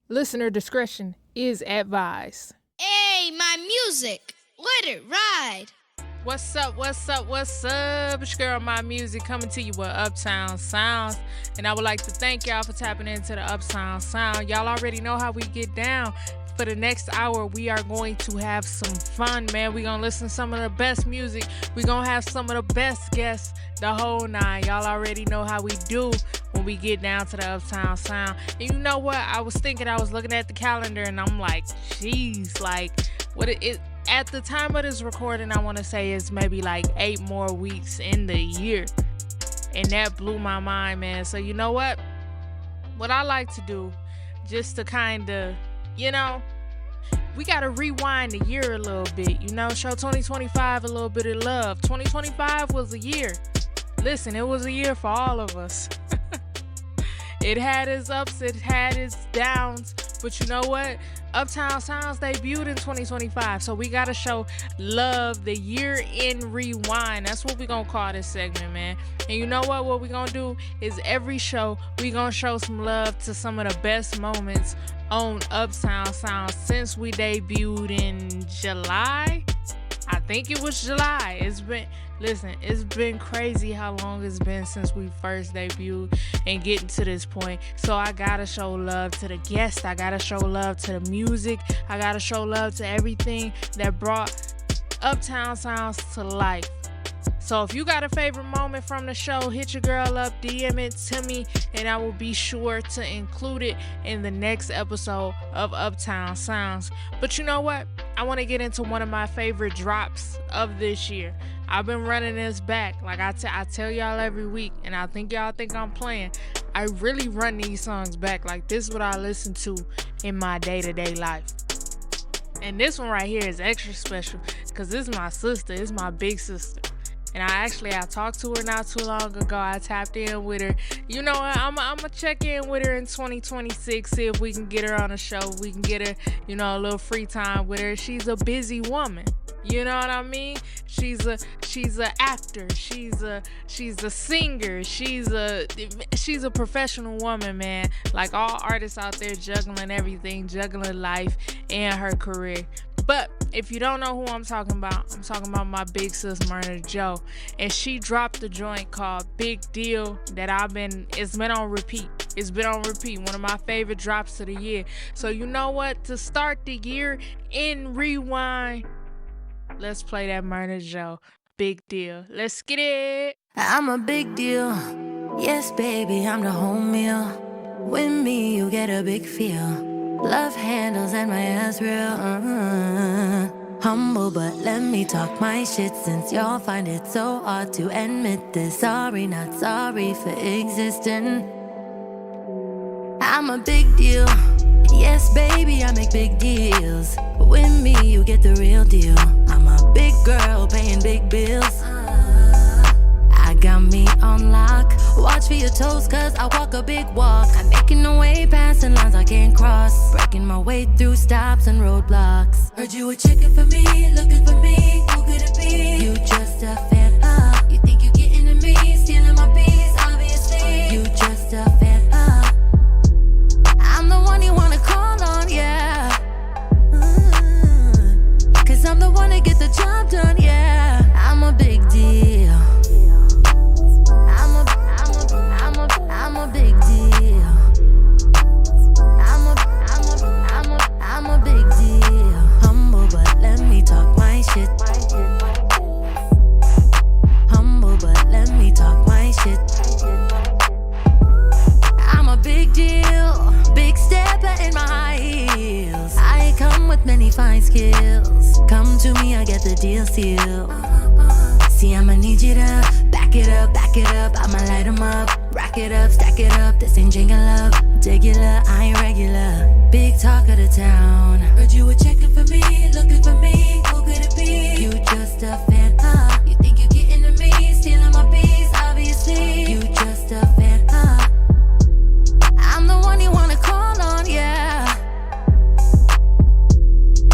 Listener discretion is advised. Hey, MAIMUXIC, let it ride. What's up? It's your girl, MAIMUXIC, coming to you with Uptown Sounds. And I would like to thank y'all for tapping into the Uptown Sound. Y'all already know how we get down. For the next hour, we are going to have some fun, man. We're going to listen to some of the best music. We're going to have some of the best guests, the whole nine. Y'all already know how we do when we get down to the Uptown Sound. And you know what? I was looking at the calendar, and I'm like, geez, like, what it at the time of this recording, I want to say it's maybe like 8 more weeks in the year. And that blew my mind, man. So you know what? What I like to do, just to kind of, you know, we got to rewind the year a little bit, you know, show 2025 a little bit of love. 2025 was a year. Listen, it was a year for all of us. It had its ups, it had its downs, but you know what? Uptown Sounds debuted in 2025, so we gotta show love, the year in rewind. That's what we gonna call this segment, man. And you know what we gonna do is every show we gonna show some love to some of the best moments on Uptown Sounds since we debuted in July. I think it was July. It's been crazy how long it's been since we first debuted and getting to this point. So I gotta show love to the guests. I gotta show love to the music. I gotta show love to everything that brought Uptown Sounds to life. So if you got a favorite moment from the show, hit your girl up, DM it to me, and I will be sure to include it in the next episode of Uptown Sounds. But you know what? I want to get into one of my favorite drops of this year. I've been running this back. Like I tell y'all every week, and I think y'all think I'm playing. I really run these songs back. Like, this is what I listen to in my day-to-day life. And this one right here is extra special because this is my sister. It's my big sister. And I talked to her not too long ago. I tapped in with her. You know what? I'm going to check in with her in 2026, see if we can get her on a show. We can get her, you know, a little free time with her. She's a busy woman. You know what I mean? She's a actor. She's a singer. She's a professional woman, man. Like all artists out there juggling everything, juggling life and her career. But if you don't know who I'm talking about my big sis Myrna Joe, and she dropped a joint called Big Deal that it's been on repeat. It's been on repeat. One of my favorite drops of the year. So you know what? To start the year in rewind, let's play that Myrna Joe. Big Deal. Let's get it. I'm a big deal. Yes, baby, I'm the whole meal. With me, you get a big feel. Love handles and my ass real. Humble, but let me talk my shit, since y'all find it so hard to admit this. Sorry, not sorry for existing. I'm a big deal. Yes, baby, I make big deals. With me, you get the real deal. I'm a big girl paying big bills. I got me on lock. Watch for your toes, cause I walk a big walk. I'm making my way, passing lines I can't cross. Breaking my way through stops and roadblocks. Heard you were checking for me, looking for me. Who could it be? You just a fan, huh? You think you getting to me, stealing my peace, obviously. You just a fan, huh? I'm the one you wanna call on, yeah. Cause I'm the one that get the job done, yeah. I'm a big deal. I'm a big deal. I'm a big deal. Humble, but let me talk my shit. Humble, but let me talk my shit. I'm a big deal. Big stepper in my high heels. I come with many fine skills. Come to me, I get the deal sealed. See, I'ma need you to back it up, I'ma light 'em up. Rack it up, stack it up, this ain't jingle up. Regular, I ain't regular. Big talk of the town. Heard you were checking for me, looking for me. Who could it be? You just a fan, huh? You think you getting to me, stealing my peace, obviously. You just a fan, huh? I'm the one you wanna call on, yeah.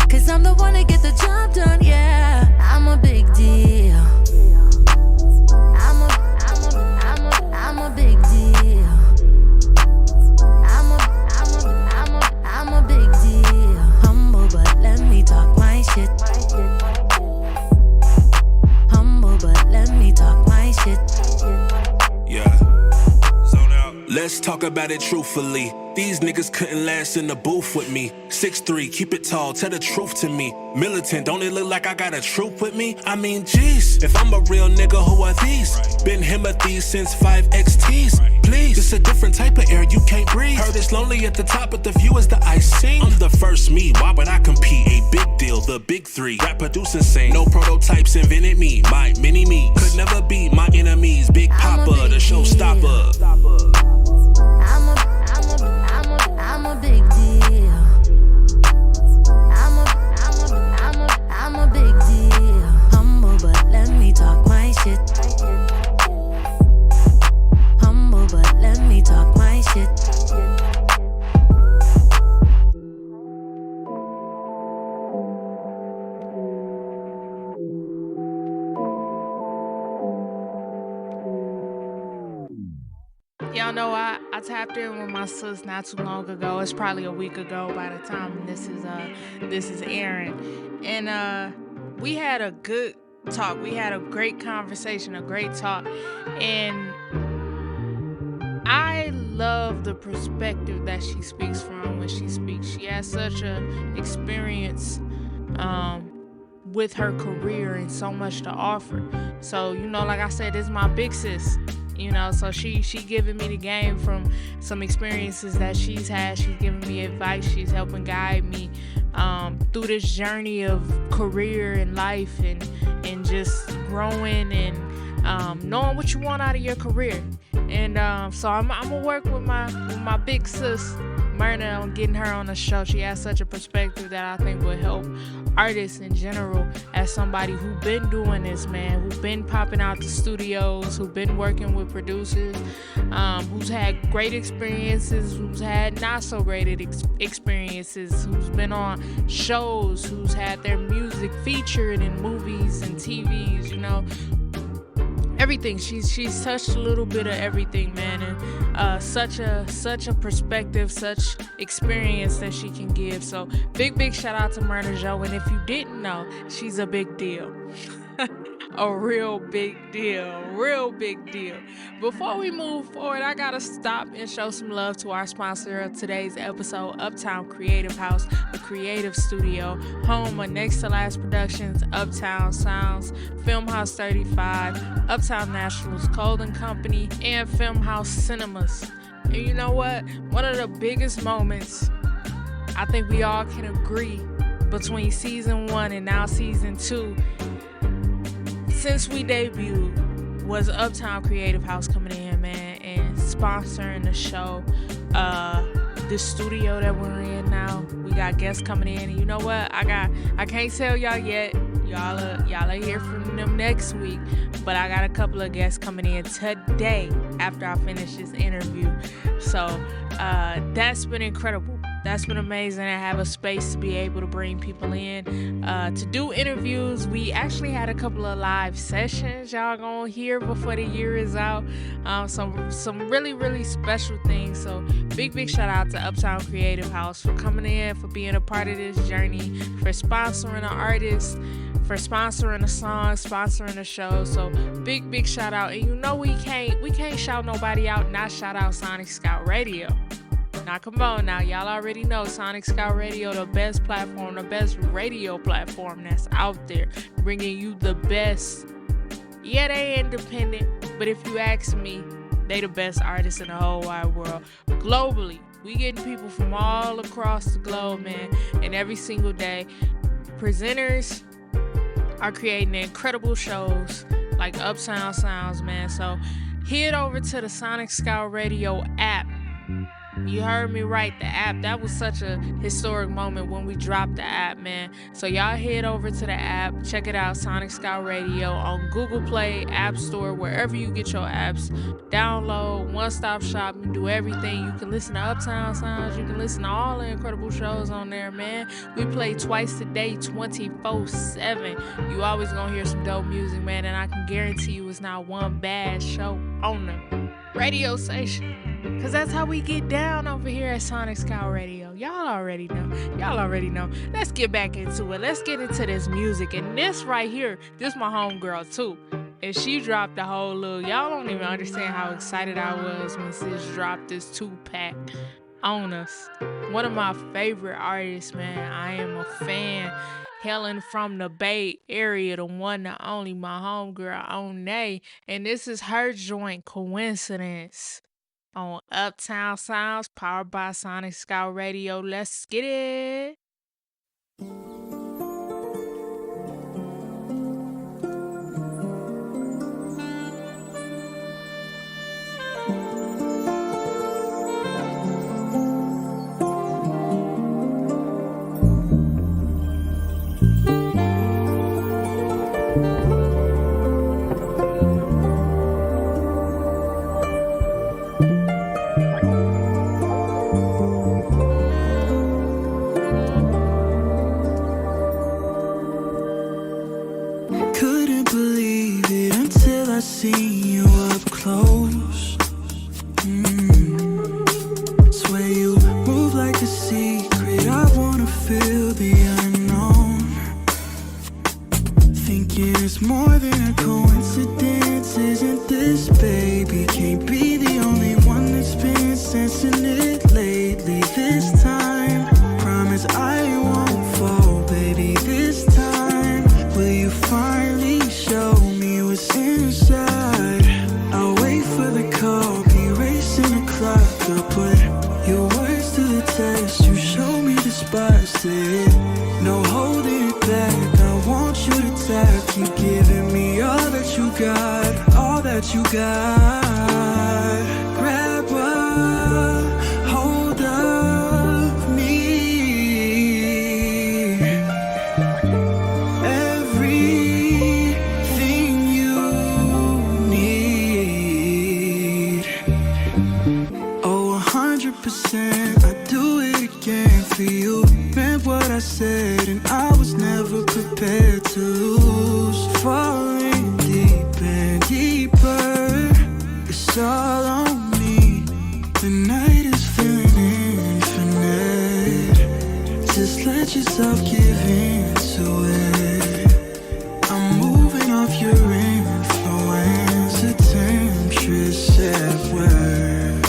Cause I'm the one that get the job done, yeah. I'm a big deal. I'm a big deal. I'm a talk about it truthfully. These niggas couldn't last in the booth with me. 6'3", keep it tall, tell the truth to me. Militant, don't it look like I got a troop with me? I mean, jeez, if I'm a real nigga, who are these? Been him a these since 5XTs. Please, it's a different type of air, you can't breathe. Heard it's lonely at the top, but the view is the icing. I'm the first me, why would I compete? A big deal, the big three. Rap producing sing, no prototypes invented me. My mini-me could never be my enemies. Big Papa, the showstopper. I'm a big deal. I'm a big deal. Humble, but let me talk my shit. Humble, but let me talk my shit. Y'all know I tapped in with my sis not too long ago. It's probably a week ago by the time this is airing. And we had a good talk. We had a great conversation, a great talk. And I love the perspective that she speaks from when she speaks. She has such an experience with her career and so much to offer. So, like I said, this is my big sis. So she giving me the game from some experiences that she's had. She's giving me advice. She's helping guide me through this journey of career and life and just growing and knowing what you want out of your career. And so I'm gonna work with my big sis Myrna on getting her on the show. She has such a perspective that I think will help artists in general, as somebody who's been doing this, man, who's been popping out the studios, who's been working with producers, who's had great experiences, who's had not so great experiences, who's been on shows, who's had their music featured in movies and TVs, everything. She's touched a little bit of everything, man, and such a perspective, such experience that she can give. So big shout out to Myrna Joe. And if you didn't know, she's a big deal. A real big deal. Before we move forward, I gotta stop and show some love to our sponsor of today's episode, Uptown Creative House, a creative studio, home of Next to Last Productions, Uptown Sounds, Film House 35, Uptown Nationals Clothing Company, and Film House Cinemas. And you know what? One of the biggest moments, I think we all can agree, between season 1 and now season 2, since we debuted, was Uptown Creative House coming in, man, and sponsoring the show. The studio that we're in now, we got guests coming in, and you know what? I can't tell y'all yet. Y'all are hear from them next week, but I got a couple of guests coming in today after I finish this interview. So that's been incredible. That's been amazing to have a space to be able to bring people in to do interviews. We actually had a couple of live sessions y'all gonna hear before the year is out. Some really special things. So big shout out to Uptown Creative House for coming in, for being a part of this journey, for sponsoring an artist, for sponsoring a song, sponsoring a show. So big shout out. And we can't shout nobody out, not shout out Sonic Scout Radio. Now come on now, y'all already know Sonic Scout Radio, the best platform, the best radio platform that's out there, bringing you the best. Yeah, they independent, but if you ask me, they the best artists in the whole wide world. Globally, we getting people from all across the globe, man, and every single day, presenters are creating incredible shows like Uptown Sounds, man. So head over to the Sonic Scout Radio app. You heard me right, the app. That was such a historic moment when we dropped the app, man. So y'all head over to the app, check it out, Sonic Scout Radio, on Google Play, App Store, wherever you get your apps. Download, one-stop shop, you do everything. You can listen to Uptown Sounds, you can listen to all the incredible shows on there, man. We play twice a day, 24/7. You always gonna hear some dope music, man, and I can guarantee you it's not one bad show on the radio station. Cause that's how we get down over here at Sonic Scout Radio. Y'all already know. Let's get back into it. Let's get into this music. And this right here, this my homegirl too. And she dropped the whole little, y'all don't even understand how excited I was when sis dropped this 2-pack on us. One of my favorite artists, man. I am a fan. Helen from the Bay Area, the one, the only, my homegirl, Onae. And this is her joint, Coincidence, on Uptown Sounds, powered by Sonic Scout Radio. Let's get it. See you up close. Swear you move like a secret. I wanna feel the unknown. Thinking it's more than a coincidence. Isn't this, baby? Can't be the only one that's been sensing it lately. This time, promise I won't fall, baby. This time, will you finally show me what's inside? I'll wait for the call, be racing the clock. I'll put your words to the test. You show me the spots to hit. No holding it back. I want you to tap. Keep giving me all that you got, all that you got. Grab a hold of me. Everything you need. Oh, 100%. I'd do it again for you. Meant what I said, and I was never prepared to lose. Falling deep and deeper. It's all on me. The night is feeling infinite. Just let yourself give into it. I'm moving off your influence. The temptress at work.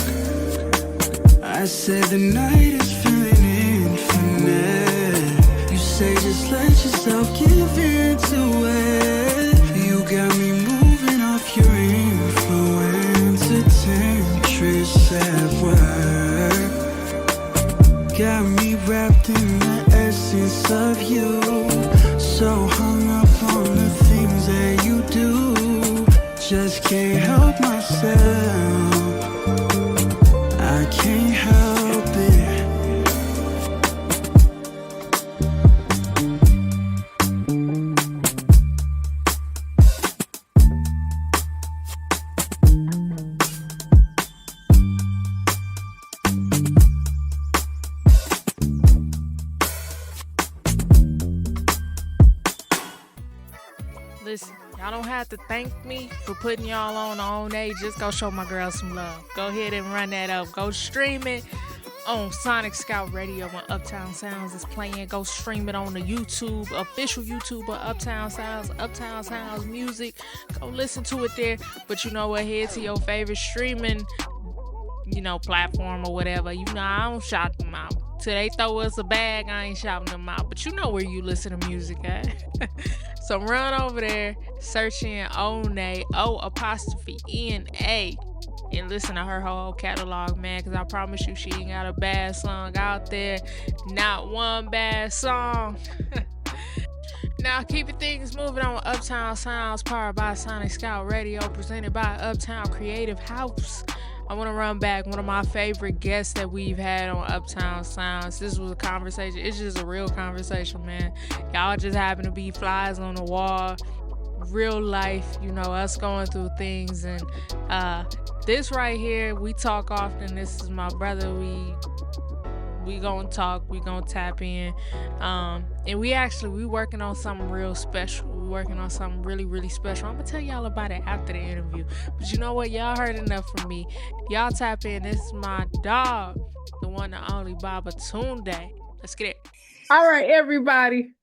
I said the night is feeling infinite. You say just let yourself give into it. You got me moving off your influence. The temptress at work. Got me wrapped in the essence of you. So hung up on the things that you do. Just can't help myself. I can't help it. Listen, y'all don't have to thank me for putting y'all on A. Just go show my girl some love. Go ahead and run that up. Go stream it on Sonic Scout Radio when Uptown Sounds is playing. Go stream it on the YouTube, official YouTube of Uptown Sounds Music. Go listen to it there. But you know what? Head to your favorite streaming, platform or whatever. I don't shout them out. Till they throw us a bag, I ain't shouting them out. But you know where you listen to music at. So run over there, search in Onae, O''Ena, and listen to her whole catalog, man, because I promise you she ain't got a bad song out there. Not one bad song. Now, keeping things moving on with Uptown Sounds, powered by Sonic Scout Radio, presented by Uptown Creative House. I want to run back one of my favorite guests that we've had on Uptown Sounds. This was a conversation. It's just a real conversation, man. Y'all just happen to be flies on the wall. Real life, us going through things. And this right here, we talk often. This is my brother. We gonna talk. We gonna tap in. And we working on something real special. We working on something really, really special. I'm gonna tell y'all about it after the interview. But you know what? Y'all heard enough from me. Y'all tap in. This is my dog, the one and only Baba Tunde. Let's get it. All right, everybody.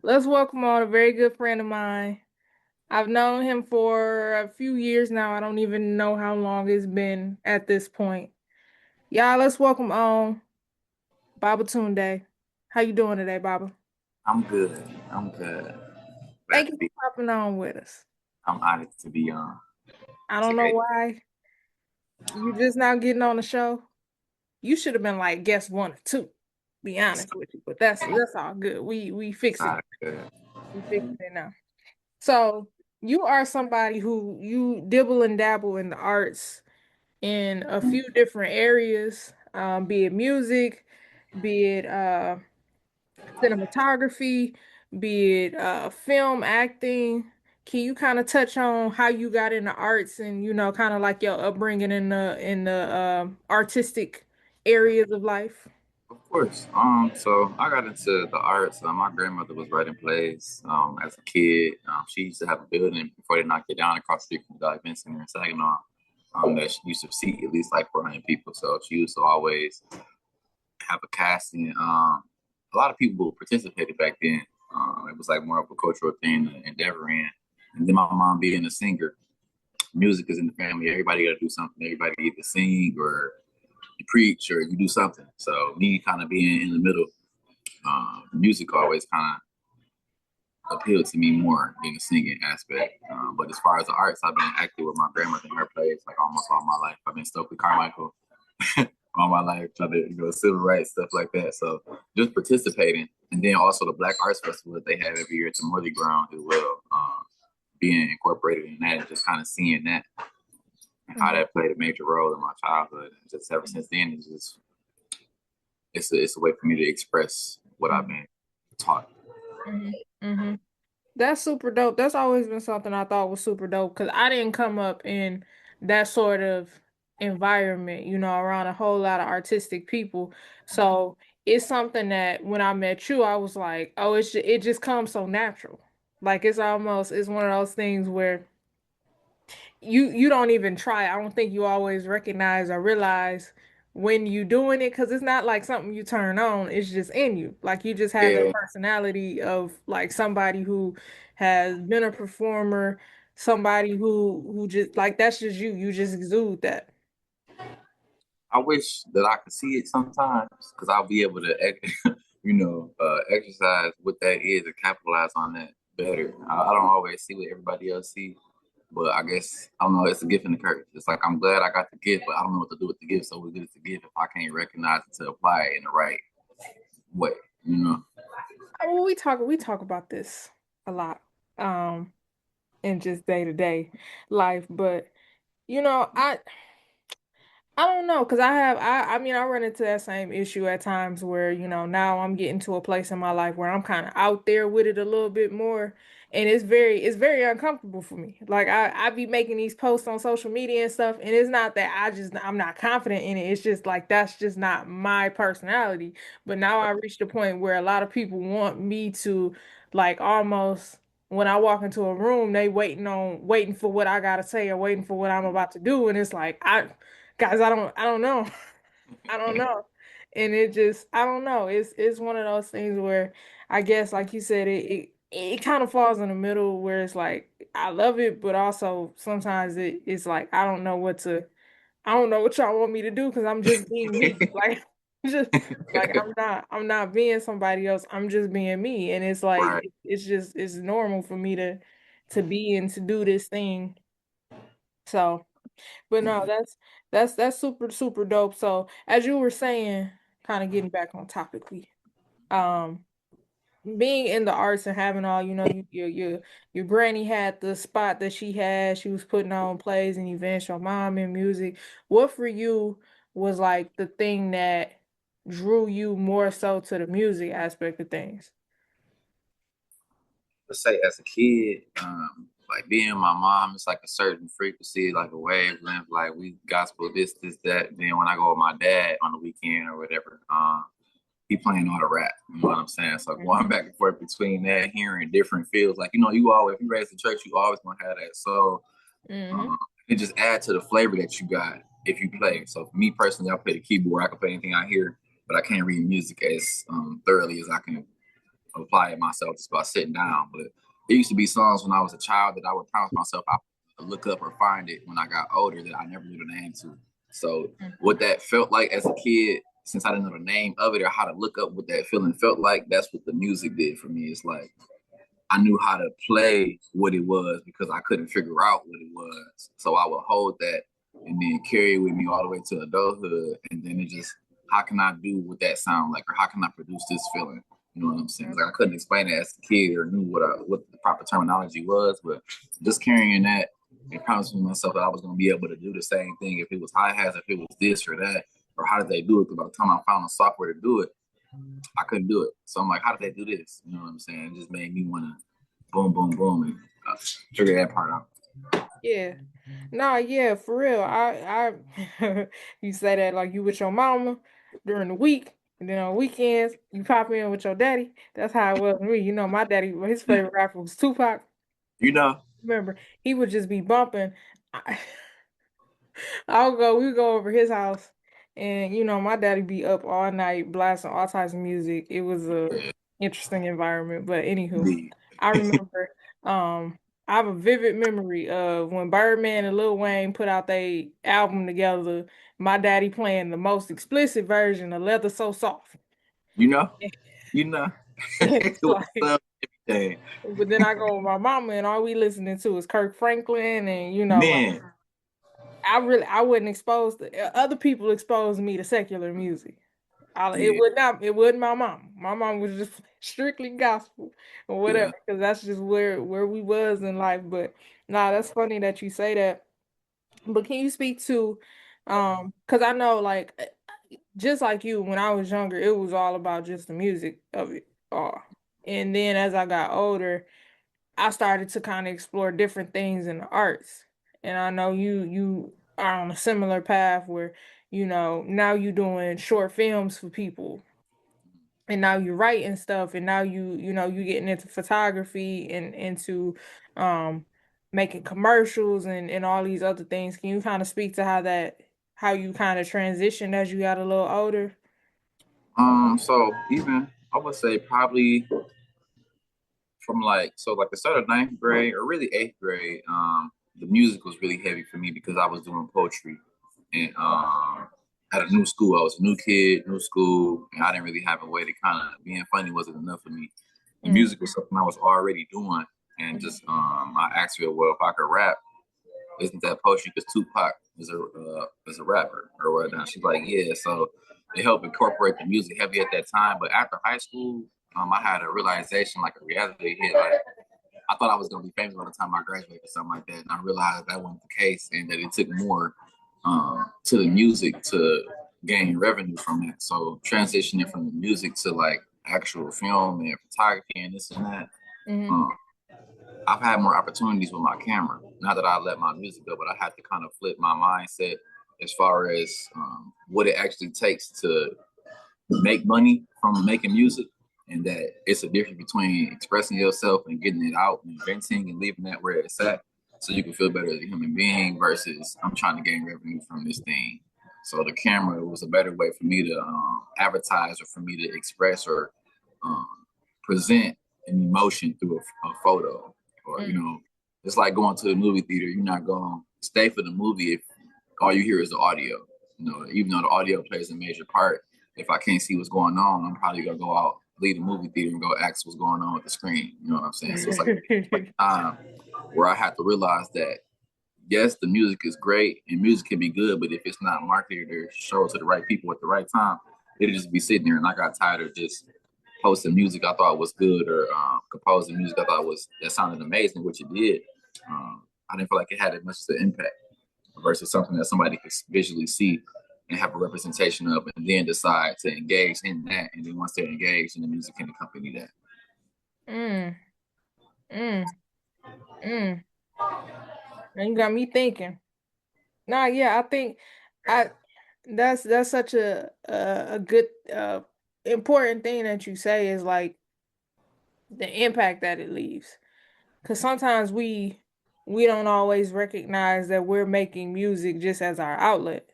Let's welcome on a very good friend of mine, I've known him for a few years now. I don't even know how long it's been at this point. Y'all, let's welcome on Baba Tunde. How you doing today, Baba? I'm good. I'm good. Glad Thank to you for be. popping on with us. I'm honored to be on. I It's a don't know great. why you just now getting on the show. You should have been like guest one or two, be It's honest with you. But that's all good. We fixing not it. good. We fixing it now. So you are somebody who you dibble and dabble in the arts in a few different areas, be it music, be it cinematography, be it film acting. Can you kind of touch on how you got into arts and kind of like your upbringing in the artistic areas of life? Of course. So I got into the arts. My grandmother was writing plays. As a kid, she used to have a building before they knocked it down across the street from the Event Center in Saginaw. That she used to seat at least like 400 people. So she used to always have a casting. A lot of people participated back then. It was like more of a cultural thing to endeavor in. And then my mom being a singer, music is in the family. Everybody got to do something. Everybody either sing or you preach or you do something. So me kind of being in the middle, music always kind of appealed to me more than the singing aspect. But as far as the arts, I've been active with my grandmother in her plays like almost all my life. I've been Stokely Carmichael all my life, trying to civil rights stuff like that. So just participating, and then also the Black Arts Festival that they have every year at the Morley Ground as well. Being incorporated in that and just kind of seeing that and how that played a major role in my childhood. And just ever since then, it's a way for me to express what I've been taught. Mm-hmm. That's super dope. That's always been something I thought was super dope because I didn't come up in that sort of environment, around a whole lot of artistic people. So it's something that when I met you, I was like, oh, it just comes so natural. Like it's one of those things where you don't even try. I don't think you always recognize or realize when you doing it because it's not like something you turn on. It's just in you. Like you just have that Yeah, personality of like somebody who has been a performer, somebody who just like that's just you. You just exude that. I wish that I could see it sometimes because I'll be able to, exercise what that is and capitalize on that better. I don't always see what everybody else see, but I guess I don't know. It's a gift and a curse. It's like I'm glad I got the gift, but I don't know what to do with the gift. So it's good to gift if I can't recognize it to apply it in the right way. You know. Well, we talk about this a lot, in just day to day life, but you know, I. I don't know, because I mean, I run into that same issue at times where, now I'm getting to a place in my life where I'm kind of out there with it a little bit more. And it's very uncomfortable for me. Like I be making these posts on social media and stuff, and it's not that I'm not confident in it. It's just like that's just not my personality. But now I reached a point where a lot of people want me to like almost when I walk into a room, they waiting for what I gotta say or waiting for what I'm about to do. And it's like guys, I don't know. I don't know. And it just I don't know. It's one of those things where I guess like you said it kind of falls in the middle where it's like I love it, but also sometimes it's like I don't know what y'all want me to do because I'm just being me. Like just like I'm not being somebody else. I'm just being me. And it's like Right. it's normal for me to be and to do this thing. So but no, that's super super dope. So as you were saying, kind of getting back on topically, um, being in the arts and having all your granny had the spot that she had. She was putting on plays and events. Your mom in music. What for you was like the thing that drew you more so to the music aspect of things? Let's say as a kid, like being my mom, it's like a certain frequency, like a wavelength, like we gospel this, that. Then when I go with my dad on the weekend or whatever, he playing all the rap. You know what I'm saying? So going back and forth between that, hearing different feels, like you always if you raised in church, you always gonna have that. So Mm-hmm. it just add to the flavor that you got if you play. So for me personally, I play the keyboard. I can play anything I hear, but I can't read music as thoroughly as I can apply it myself just by sitting down. But it used to be songs when I was a child that I would promise myself I would look up or find it when I got older that I never knew the name to. So what that felt like as a kid, since I didn't know the name of it or how to look up what that feeling felt like, that's what the music did for me. It's like I knew how to play what it was because I couldn't figure out what it was. So I would hold that and then carry it with me all the way to adulthood. And then it just, how can I do what that sound like? Or how can I produce this feeling? You know what I'm saying? Like I couldn't explain it as a kid or knew what the proper terminology was, but just carrying that and promising myself that I was going to be able to do the same thing if it was hi-hats, if it was this or that, or how did they do it? Because by the time I found the software to do it, I couldn't do it. So I'm like, how did they do this? You know what I'm saying? It just made me want to boom, boom, boom, and figure that part out. Yeah. Nah, yeah, for real. You say that like you with your mama during the week, and then on weekends you pop in with your daddy. That's how it was with me. You know, my daddy, his favorite rapper was Tupac. You know? Remember, he would just be bumping. I, we would go over his house, and you know, my daddy be up all night blasting all types of music. It was a interesting environment, but anywho, Indeed. I remember, I have a vivid memory of when Birdman and Lil Wayne put out their album together. My daddy playing the most explicit version of "Leather So Soft." You know? You know? It's What's like, up, everything? but then I go with my mama, and all we listening to is Kirk Franklin, and you know, like. Man. I wasn't exposed to other people exposed me to secular music. Yeah. It wasn't my mom. My mom was just strictly gospel or whatever, Yeah. because that's just where we was in life. But nah, that's funny that you say that. But can you speak to because I know like just like you, when I was younger, it was all about just the music of it all. And then as I got older, I started to kind of explore different things in the arts. And I know you are on a similar path where, you know, now you doing short films for people and now you're writing stuff and now you know, you getting into photography and into um making commercials and all these other things. Can you kind of speak to how you kind of transitioned as you got a little older? So even I would say probably from like the start of ninth grade or really eighth grade, the music was really heavy for me because I was doing poetry and at a new school. I was a new kid, new school, and I didn't really have a way to kind of being funny wasn't enough for me. The Mm, music was something I was already doing, and just I asked her, well, if I could rap, isn't that poetry? Because Tupac is a rapper or whatnot. She's like, yeah. So it helped incorporate the music heavy at that time. But after high school, I had a realization, like a reality hit. Like I thought I was gonna be famous by the time I graduated or something like that, and I realized that wasn't the case, and that it took more to the music to gain revenue from that. So transitioning from the music to like actual film and photography and this and that. mm-hmm. Um, I've had more opportunities with my camera. Not that I let my music go, but I had to kind of flip my mindset as far as what it actually takes to make money from making music, and that it's a difference between expressing yourself and getting it out and inventing and leaving that where it's at so you can feel better as a human being versus I'm trying to gain revenue from this thing. So the camera was a better way for me to advertise or for me to express or um, present an emotion through a photo. Or, you know, it's like going to the movie theater. You're not going to stay for the movie if all you hear is the audio. You know, even though the audio plays a major part, if I can't see what's going on, I'm probably gonna go out, leave the movie theater, and go ask what's going on with the screen. You know what I'm saying? So it's like where I have to realize that yes, the music is great and music can be good, but if it's not marketed or shown to the right people at the right time, it'll just be sitting there. And I got tired of just posting music I thought was good or composing music I thought that sounded amazing, which it did. I didn't feel like it had as much of an impact versus something that somebody could visually see and have a representation of, and then decide to engage in that. And then once they're engaged, in the music can accompany that. Mm, mm, mm. And you got me thinking. Nah, yeah, I think I that's such a good important thing that you say is like the impact that it leaves. Because sometimes we don't always recognize that we're making music just as our outlet.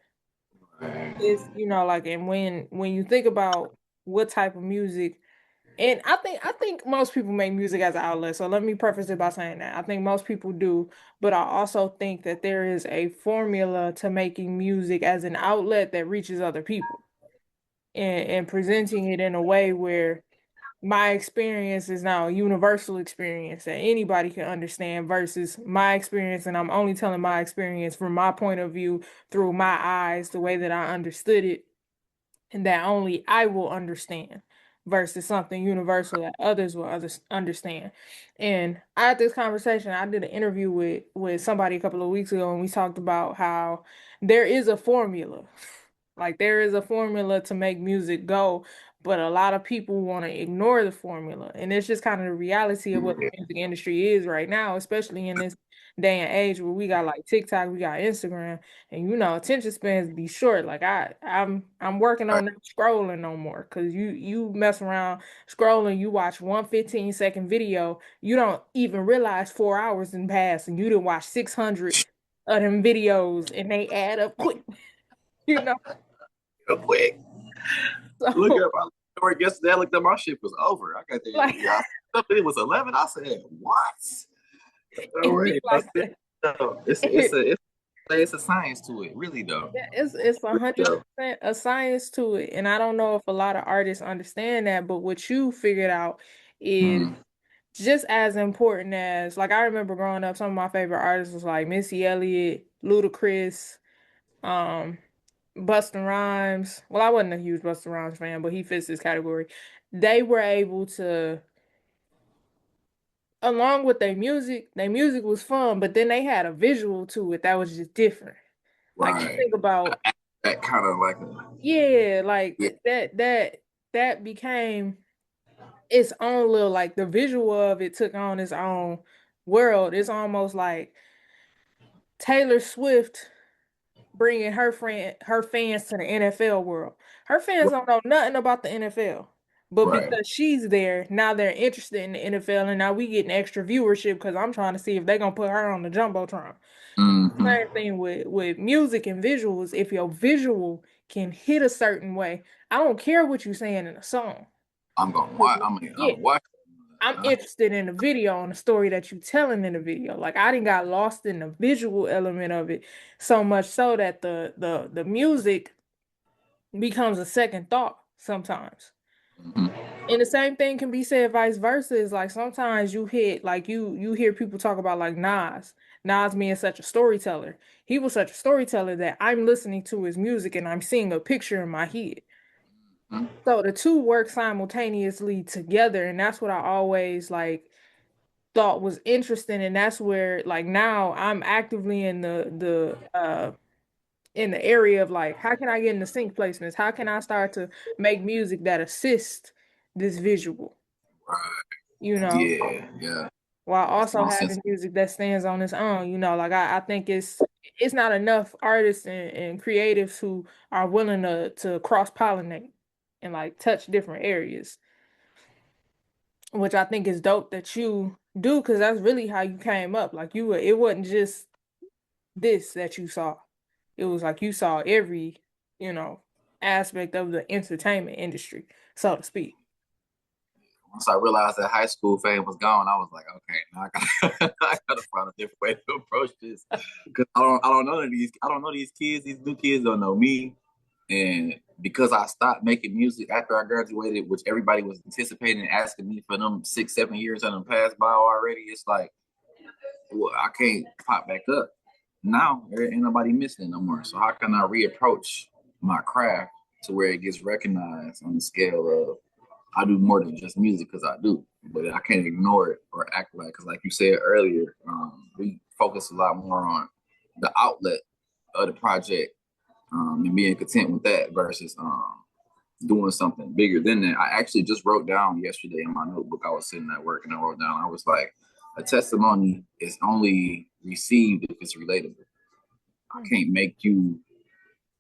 It's, you know, like, and when you think about what type of music And I think most people make music as an outlet. So let me preface it by saying that. I think most people do, but I also think that there is a formula to making music as an outlet that reaches other people and presenting it in a way where my experience is now a universal experience that anybody can understand versus my experience, and I'm only telling my experience from my point of view through my eyes, the way that I understood it, and that only I will understand versus something universal that others will understand. And I had this conversation. I did an interview with somebody a couple of weeks ago, and we talked about how there is a formula. Like there is a formula to make music go, but a lot of people want to ignore the formula. And it's just kind of the reality of what the music industry is right now, especially in this day and age where we got like TikTok, we got Instagram, and attention spans be short. Like I'm working on not scrolling no more because you mess around scrolling, you watch one 15-second video, you don't even realize 4 hours in pass and you done watch 600 of them videos and they add up quick, you know. Real quick. So, Look up. I worked yesterday. I looked up. My shit was over. I got there. Like- It was 11. I said, "What?" Don't worry. like It's a science to it, really though. yeah, it's 100% a science to it, and I don't know if a lot of artists understand that. But what you figured out is just as important as like I remember growing up. Some of my favorite artists was like Missy Elliott, Ludacris, Busta Rhymes. Well, I wasn't a huge Busta Rhymes fan, but he fits this category. They were able to, along with their music was fun, but then they had a visual to it that was just different. Like you think about that kind of like that became its own little like the visual of it took on its own world. It's almost like Taylor Swift bringing her fans to the NFL world. Her fans don't know nothing about the NFL, but because she's there, now they're interested in the NFL, and now we getting extra viewership because I'm trying to see if they're gonna put her on the jumbotron. Same thing with music and visuals. If your visual can hit a certain way, I don't care what you're saying in a song. I'm gonna watch. I'm interested in the video and the story that you're telling in the video. Like I didn't got lost in the visual element of it so much so that the music becomes a second thought sometimes. And the same thing can be said vice versa. Is like sometimes you hit like you hear people talk about like Nas being such a storyteller. He was such a storyteller that I'm listening to his music and I'm seeing a picture in my head. So the two work simultaneously together, and that's what I always like thought was interesting, and that's where like now I'm actively in the area of like how can I get into sync placements? How can I start to make music that assists this visual? Yeah. While also having music that stands on its own, like I think it's not enough artists and creatives who are willing to cross-pollinate and like touch different areas, which I think is dope that you do because that's really how you came up. Like it wasn't just this that you saw. It was like you saw every, aspect of the entertainment industry, so to speak. Once I realized that high school fame was gone, I was like, okay, now I gotta find a different way to approach this because I don't know these kids. These new kids don't know me, and because I stopped making music after I graduated, which everybody was anticipating and asking me for them 6-7 years that them passed by already, it's like, well, I can't pop back up. Now there ain't nobody missing no more. So how can I reapproach my craft to where it gets recognized on the scale of I do more than just music because I do, but I can't ignore it or act like, because like you said earlier, we focus a lot more on the outlet of the project and being content with that versus doing something bigger than that. I actually just wrote down yesterday in my notebook, I was sitting at work and I wrote down, I was like, a testimony is only received if it's relatable. I can't make you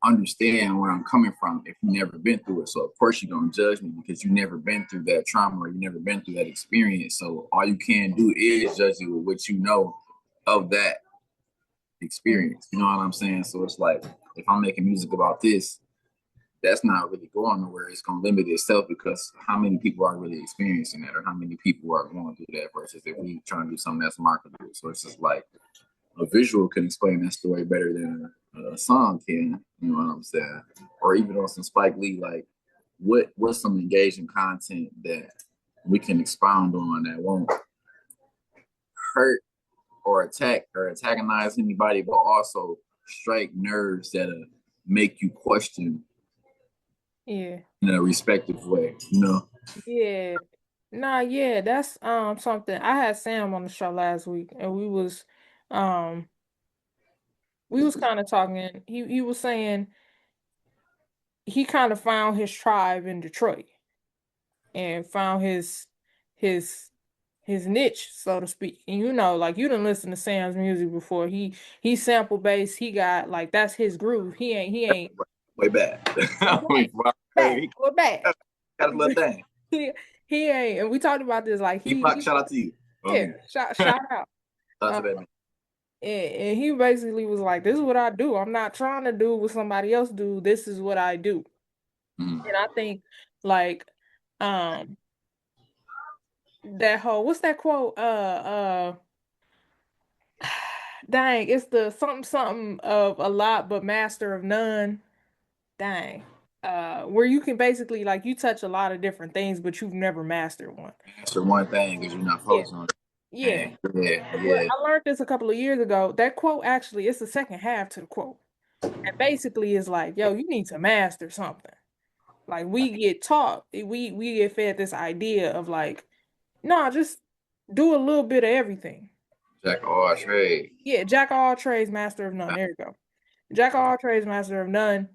understand where I'm coming from if you never been through it. So of course you're gonna judge me because you never been through that trauma or you never been through that experience. So all you can do is judge you with what you know of that experience. You know what I'm saying? So it's like if I'm making music about this, that's not really going nowhere. It's going to limit itself because how many people are really experiencing that, or how many people are going through that, versus if we trying to do something that's marketable. So it's just like a visual can explain that story better than a song can. You know what I'm saying? Or even on some Spike Lee, like what's some engaging content that we can expound on that won't hurt or attack or antagonize anybody, but also strike nerves that'll make you question Yeah. in a respective way, you know? Yeah. Nah, yeah, that's something. I had Sam on the show last week and um we was kind of talking. He was saying he kind of found his tribe in Detroit and found his his niche, so to speak. And you know, like you didn't listen to Sam's music before. He sample based. He got like that's his groove. He ain't Way back. back. He We're back. got a little thing. He ain't. And we talked about this. Like Shout out to you. yeah, shout out. Shout out to that man. And he basically was like, "This is what I do. I'm not trying to do what somebody else do. This is what I do." Mm. And I think like um that whole what's that quote? Dang, it's the something something of a lot but master of none. Dang. Where you can basically like you touch a lot of different things, but you've never mastered one. Answer one thing because you're not Yeah. focused on it. Yeah. Yeah, Well, yeah. I learned this a couple of years ago. That quote actually, it's the second half to the quote. And basically is like, yo, you need to master something. Like we get taught, we get fed this idea of like, nah, just do a little bit of everything. Jack of all trades. Yeah, jack of all trades, master of none. There you go. Jack of all trades, master of none.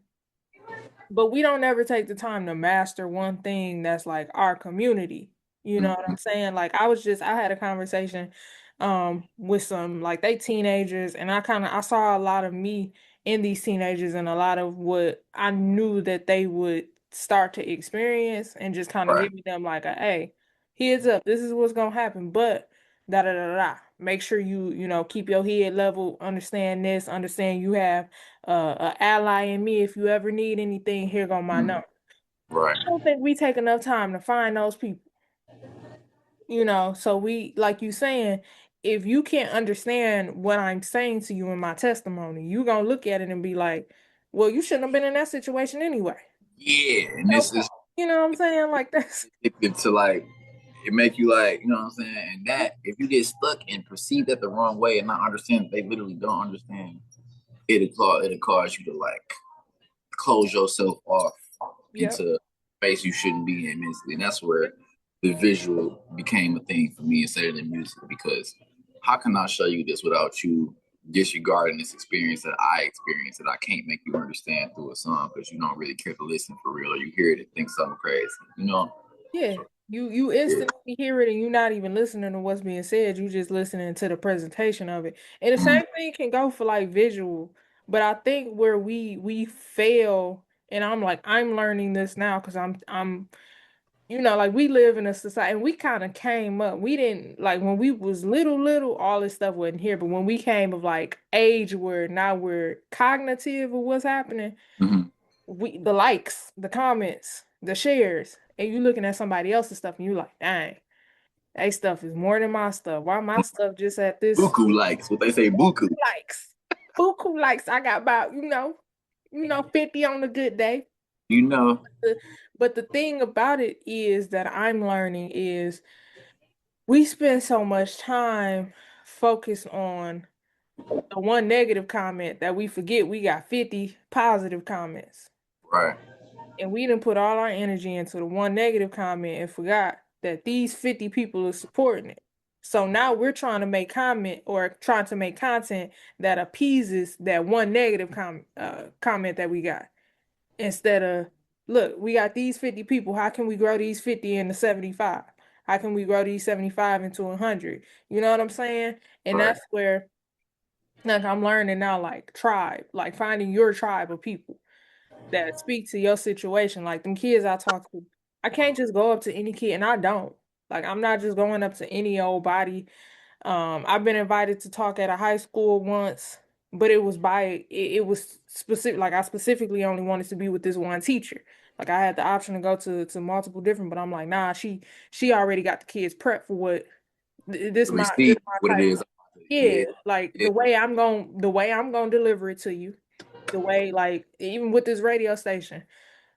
But we don't ever take the time to master one thing that's like our community. You know what I'm saying? Like I had a conversation with some like they teenagers and I saw a lot of me in these teenagers and a lot of what I knew that they would start to experience and just kind of Right. giving them like a hey, heads up, this is what's gonna happen, but da da da da. Make sure you know keep your head level, understand this, understand you have a ally in me. If you ever need anything, here go my number. Right. I don't think we take enough time to find those people, you know. So we, like you saying, if you can't understand what I'm saying to you in my testimony, you gonna look at it and be like, well, you shouldn't have been in that situation anyway. Yeah, and this is You know what I'm saying? Like that's addicted to like it make you like, you know what I'm saying? And that if you get stuck and perceive that the wrong way and not understand, they literally don't understand, it'll cause you to like close yourself off into a space you shouldn't be in mentally. And that's where the visual became a thing for me instead of the music, because how can I show you this without you disregarding this experience that I experienced that I can't make you understand through a song because you don't really care to listen for real, or you hear it and think something crazy, you know? yeah. You instantly hear it and you're not even listening to what's being said. You just listening to the presentation of it. And the same thing can go for like visual. But I think where we fail, and I'm learning this now because I'm you know, like we live in a society and we kind of came up. We didn't like when we was little, all this stuff wasn't here. But when we came of like age where now we're cognitive of what's happening, we the likes, the comments, the shares, and you looking at somebody else's stuff and you like, dang, that stuff is more than my stuff. Why my stuff just at this Buku likes, what they say, buku. likes? Buku likes. I got about, 50 on a good day. You know. But the thing about it is that I'm learning is we spend so much time focused on the one negative comment that we forget we got 50 positive comments. Right. And we didn't put all our energy into the one negative comment and forgot that these 50 people are supporting it. So now we're trying to make comment or trying to make content that appeases that one negative comment that we got. Instead of, look, we got these 50 people. How can we grow these 50 into 75? How can we grow these 75 into 100? You know what I'm saying? And Right. that's where, like, I'm learning now, like, tribe, like finding your tribe of people that speak to your situation. Like them kids I talk to, I can't just go up to any kid, and I don't. Like I'm not just going up to any old body. I've been invited to talk at a high school once, but it was it was specific. Like I specifically only wanted to be with this one teacher. Like I had the option to go to multiple different, but I'm like, nah, she already got the kids prepped for what this my Receive what it type. is. Yeah, Yeah, like yeah. the way I'm gonna deliver it to you, the way like even with this radio station,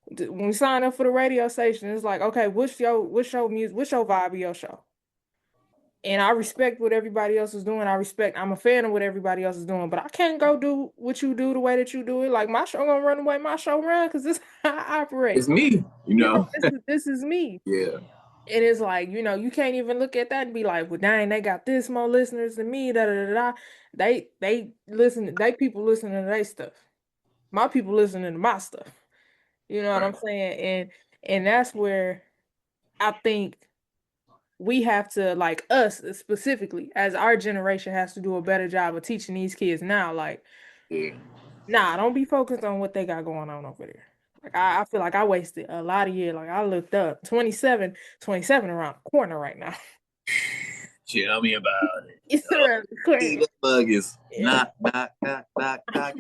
when we sign up for the radio station, it's like, okay, what's your music, what's your vibe of your show? And I respect what everybody else is doing. I'm a fan of what everybody else is doing, but I can't go do what you do the way that you do it. Like my show gonna run the way my show run because this is how I operate. It's me, you Yeah, know. this is me. Yeah, And it's like, you can't even look at that and be like, well, dang, they got this more listeners than me, da da da da. They people listening to their stuff. My people listening to my stuff. You know what I'm right. saying? And that's where I think we have to, like us specifically, as our generation has to do a better job of teaching these kids now. Like, Yeah. nah, don't be focused on what they got going on over there. Like I feel like I wasted a lot of years. Like I looked up 27 around the corner right now. Tell me about it. It's around the corner. The bug is Yeah. knock. Like I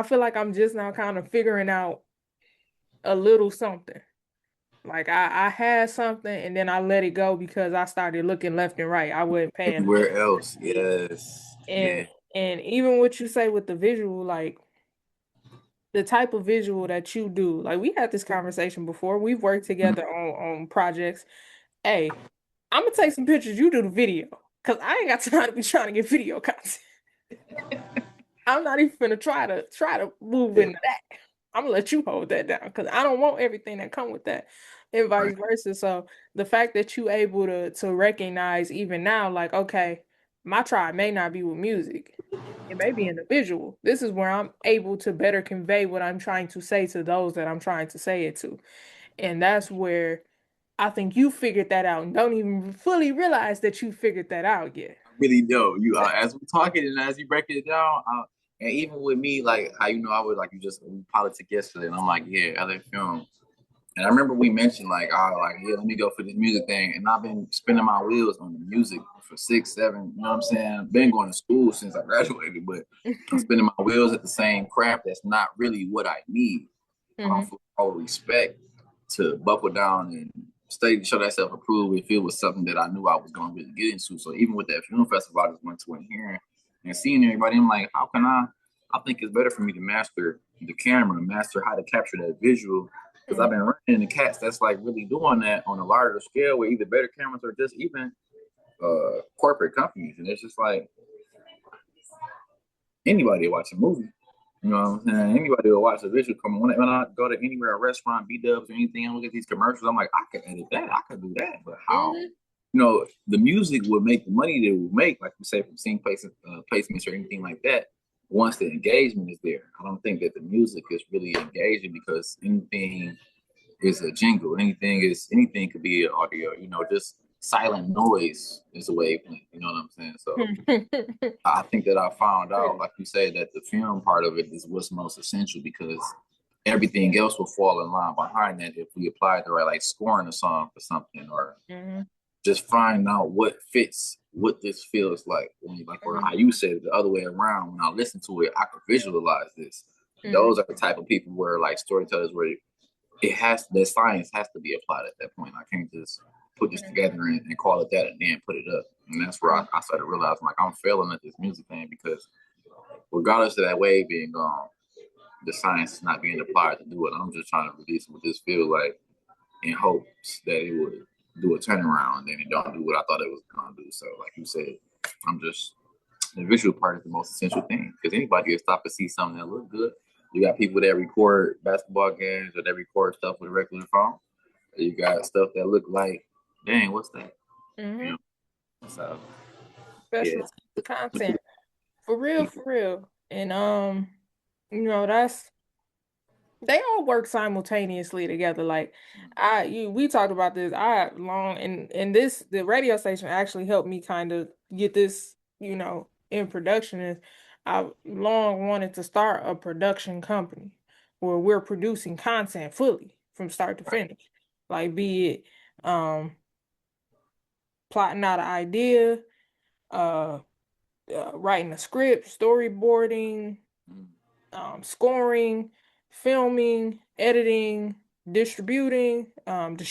feel like I'm just now kind of figuring out a little something. Like I had something and then I let it go because I started looking left and right. I wasn't paying Everywhere else, yes. attention. Yeah. And even what you say with the visual, like the type of visual that you do, like we had this conversation before. We've worked together on projects. Hey, I'm gonna take some pictures. You do the video, cause I ain't got time to be trying to get video content. I'm not even gonna try to move into that. I'm gonna let you hold that down because I don't want everything that come with that, and vice versa. So the fact that you able to recognize even now, like, okay, my tribe may not be with music, it may be in the visual. This is where I'm able to better convey what I'm trying to say to those that I'm trying to say it to, and that's where I think you figured that out and don't even fully realize that you figured that out yet. Really do. You as we talking and as you breaking it down, and even with me, like how I was like we politic yesterday, and I'm like, yeah, LA film. And I remember we mentioned like, yeah, let me go for this music thing. And I've been spinning my wheels on the music for 6, 7, you know what I'm saying? Been going to school since I graduated, but I'm spinning my wheels at the same craft that's not really what I need. I don't feel all respect to buckle down and stay, show that self-approved if it was something that I knew I was going to really get into. So even with that film festival I just went to and hearing and seeing everybody, I'm like, how can I think it's better for me to master the camera, master how to capture that visual. Because I've been running into cats that's like really doing that on a larger scale with either better cameras or just even corporate companies. And it's just like anybody will watch a movie. You know what I'm saying? Anybody will watch a visual. When I go to anywhere, a restaurant, B-dubs or anything, I look at these commercials, I'm like, I could edit that. I could do that. But how? The music would make the money that it would make, like we say, from scene placements or anything like that. Once the engagement is there, I don't think that the music is really engaging because anything is a jingle. Anything could be an audio. Just silent noise is a wavelength. You know what I'm saying? So I think that I found out, like you said, that the film part of it is what's most essential because everything else will fall in line behind that if we apply the right, like scoring a song for something or just find out what fits what this feels like. Or how you said it the other way around, when I listen to it, I can visualize this. Those are the type of people where like storytellers where that science has to be applied at that point. I can't just put this together and call it that and then put it up. And that's where I started realizing like I'm failing at this music thing because regardless of that wave being gone, the science is not being applied to do it. I'm just trying to release what this feels like in hopes that it would do a turnaround and then it don't do what I thought it was gonna do. So like you said, the visual part is the most essential thing because anybody can stop and see something that looks good. You got people that record basketball games or they record stuff with a regular phone. You got stuff that look like, dang, what's that? So Special content. For real. And that's they all work simultaneously together. Like we talked about this. The radio station actually helped me kind of get this, in production. Is I've long wanted to start a production company where we're producing content fully from start to finish. Like be it plotting out an idea, writing a script, storyboarding, scoring, filming, editing, distributing the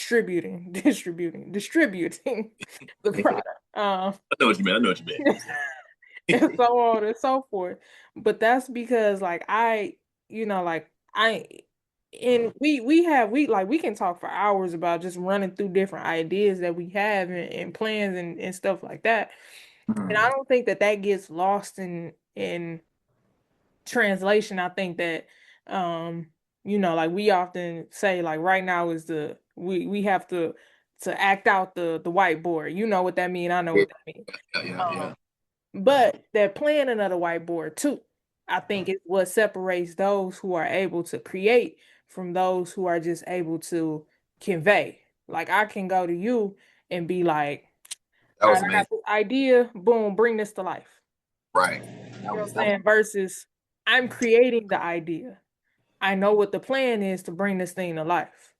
product. I know what you mean. I know what you mean. And so on and so forth. But that's because like I, like I and we can talk for hours about just running through different ideas that we have and plans and stuff like that. And I don't think that gets lost in translation. I think that like we often say like right now is we have to act out the whiteboard. You know what that mean? I know what that means. Yeah. But that planning of the whiteboard too, I think is what separates those who are able to create from those who are just able to convey. Like I can go to you and be like, That all was right, I got amazing. this idea, boom, bring this to life. Right. You know what I'm saying? Versus I'm creating the idea. I know what the plan is to bring this thing to life.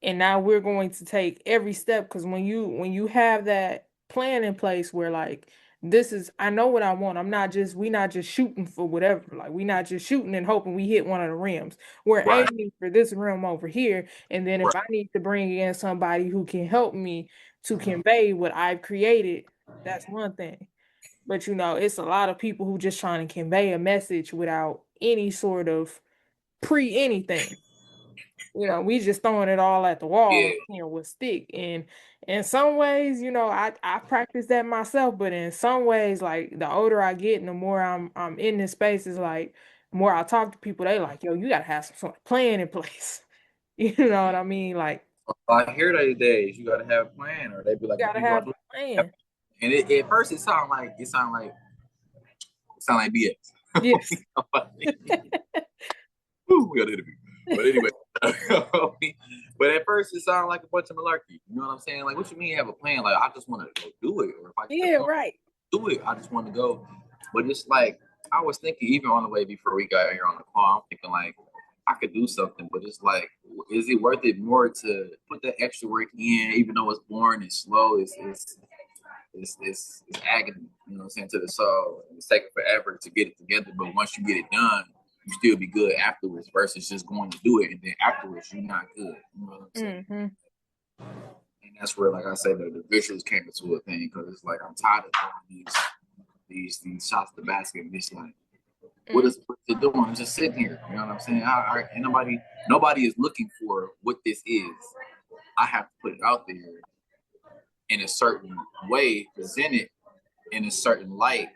And now we're going to take every step because when you have that plan in place where like this is I know what I want. We not just shooting for whatever. Like we not just shooting and hoping we hit one of the rims. We're Right. aiming for this rim over here. And then if Right. I need to bring in somebody who can help me to convey what I've created, that's one thing. But it's a lot of people who just trying to convey a message without any sort of pre anything. We just throwing it all at the wall, Yeah. with stick. And in some ways, I practice that myself, but in some ways, like the older I get and the more I'm in this space is like the more I talk to people, they like, yo, you gotta have some sort of plan in place. You know what I mean? Like I hear these days you gotta have a plan, or they be like, you if gotta you gonna have do a it. plan. And at first it sound like BS. Yes. Woo, we got to interview. But anyway, but at first it sounded like a bunch of malarkey. You know what I'm saying? Like, what you mean you have a plan? Like, I just want to go do it, or if I Yeah, right. do it, I just want to go. But it's like I was thinking, even on the way before we got here on the call, I'm thinking like I could do something, but it's like, is it worth it more to put that extra work in, even though it's boring and slow? It's agony, you know what I'm saying, to the soul. It's taking forever to get it together, but once you get it done, you still be good afterwards versus just going to do it and then afterwards you're not good. You know what I'm saying? Mm-hmm. And that's where, like I said, the visuals came into a thing because it's like I'm tired of doing these shots to basket and it's like, what is it doing? I'm just sitting here. You know what I'm saying? And nobody is looking for what this is. I have to put it out there in a certain way, present it in a certain light